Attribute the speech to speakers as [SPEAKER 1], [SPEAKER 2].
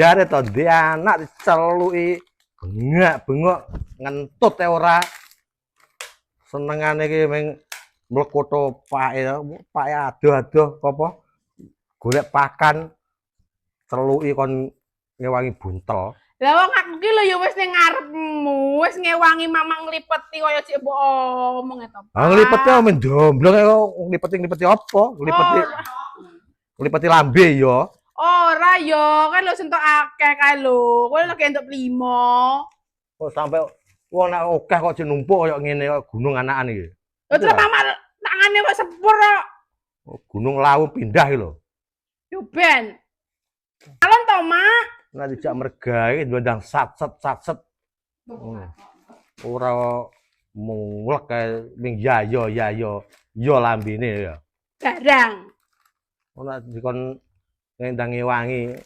[SPEAKER 1] Jare to ndek anak diceluki bengak-bengok ngentut e ora. Senengane iki ming mlekoto pake adoh-adoh apa golek pakan celuki kon ngewangi buntel.
[SPEAKER 2] Lah wong aku ki lho ya wis ning ngarepmu, wis ngewangi mamang nglipeti kaya sik mbok omong to.
[SPEAKER 1] Ah nglipeti men domblong kok nglipeti apa? Nglipeti lambe ya.
[SPEAKER 2] Ora ya, kan lho sentuk akeh kae lho. Kowe lagi entuk 5.
[SPEAKER 1] Kok sampe wong nek akeh kok numpuk kaya ngene kok gunung anakan iki.
[SPEAKER 2] Lho terus mamang tangane kok sepur kok.
[SPEAKER 1] Gunung Lawu pindah iki lho.
[SPEAKER 2] Yo ben. Alon to, Mak?
[SPEAKER 1] Nek dijak mergae ndondang satset. Ora mulek kae ning yayo yo lambene ya.
[SPEAKER 2] Garang.
[SPEAKER 1] Ora dikon ngendang ngewangi